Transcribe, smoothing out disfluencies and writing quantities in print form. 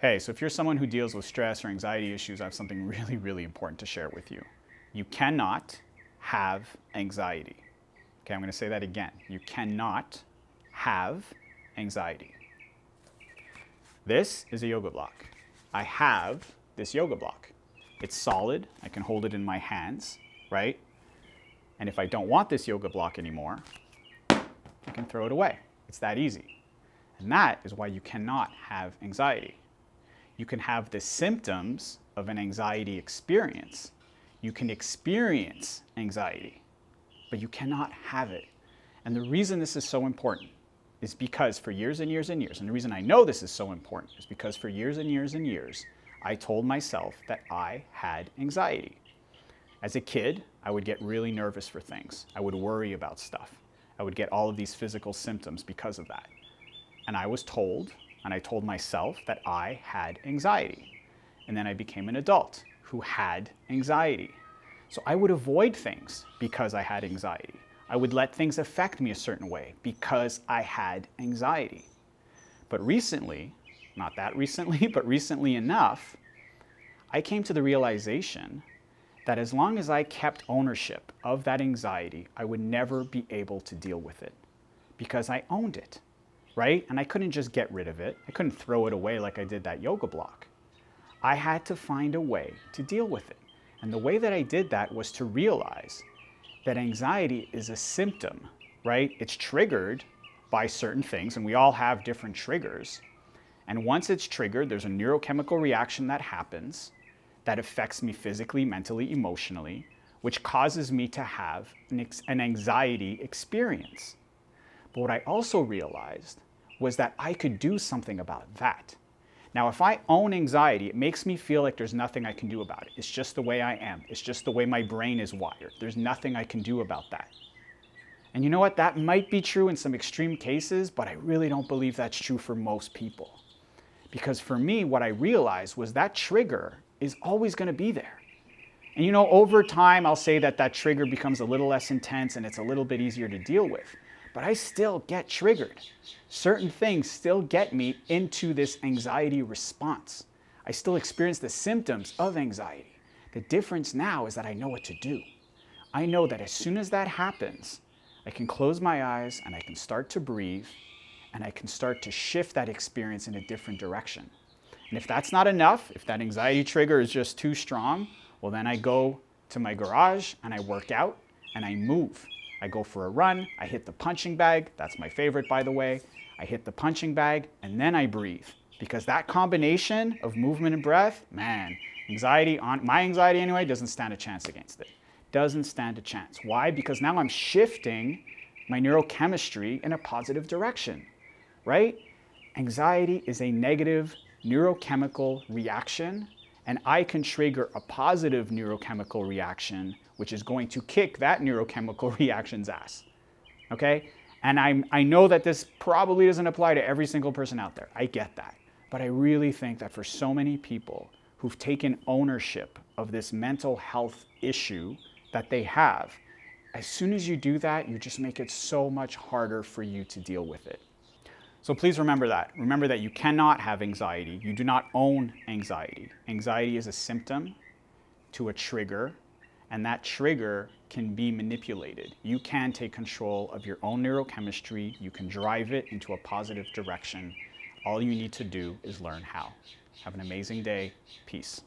Hey, so if you're someone who deals with stress or anxiety issues, I have something really, really important to share with you. You cannot have anxiety. Okay, I'm going to say that again. You cannot have anxiety. This is a yoga block. I have this yoga block. It's solid. I can hold it in my hands, right? And if I don't want this yoga block anymore, I can throw it away. It's that easy. And that is why you cannot have anxiety. You can have the symptoms of an anxiety experience. You can experience anxiety, but you cannot have it. And the reason this is so important is because for years and years and years, and the reason I know this is so important is because for years and years and years, I told myself that I had anxiety. As a kid, I would get really nervous for things. I would worry about stuff. I would get all of these physical symptoms because of that. And I was told, and I told myself that I had anxiety. And then I became an adult who had anxiety. So I would avoid things because I had anxiety. I would let things affect me a certain way because I had anxiety. But recently, not that recently, but recently enough, I came to the realization that as long as I kept ownership of that anxiety, I would never be able to deal with it because I owned it, right? And I couldn't just get rid of it. I couldn't throw it away like I did that yoga block. I had to find a way to deal with it. And the way that I did that was to realize that anxiety is a symptom, right? It's triggered by certain things, and we all have different triggers. And once it's triggered, there's a neurochemical reaction that happens that affects me physically, mentally, emotionally, which causes me to have an anxiety experience. But what I also realized was that I could do something about that. Now, if I own anxiety, it makes me feel like there's nothing I can do about it. It's just the way I am. It's just the way my brain is wired. There's nothing I can do about that. And you know what? That might be true in some extreme cases, but I really don't believe that's true for most people. Because for me, what I realized was that trigger is always going to be there. And you know, over time, I'll say that that trigger becomes a little less intense and it's a little bit easier to deal with. But I still get triggered. Certain things still get me into this anxiety response. I still experience the symptoms of anxiety. The difference now is that I know what to do. I know that as soon as that happens, I can close my eyes and I can start to breathe and I can start to shift that experience in a different direction. And if that's not enough, if that anxiety trigger is just too strong, well then I go to my garage and I work out and I move. I go for a run, I hit the punching bag, that's my favorite by the way. I hit the punching bag and then I breathe. Because that combination of movement and breath, man, my anxiety anyway, doesn't stand a chance against it. Doesn't stand a chance. Why? Because now I'm shifting my neurochemistry in a positive direction, right? Anxiety is a negative neurochemical reaction, and I can trigger a positive neurochemical reaction, which is going to kick that neurochemical reaction's ass, okay? And I know that this probably doesn't apply to every single person out there. I get that. But I really think that for so many people who've taken ownership of this mental health issue that they have, as soon as you do that, you just make it so much harder for you to deal with it. So please remember that. Remember that you cannot have anxiety. You do not own anxiety. Anxiety is a symptom to a trigger, and that trigger can be manipulated. You can take control of your own neurochemistry. You can drive it into a positive direction. All you need to do is learn how. Have an amazing day. Peace.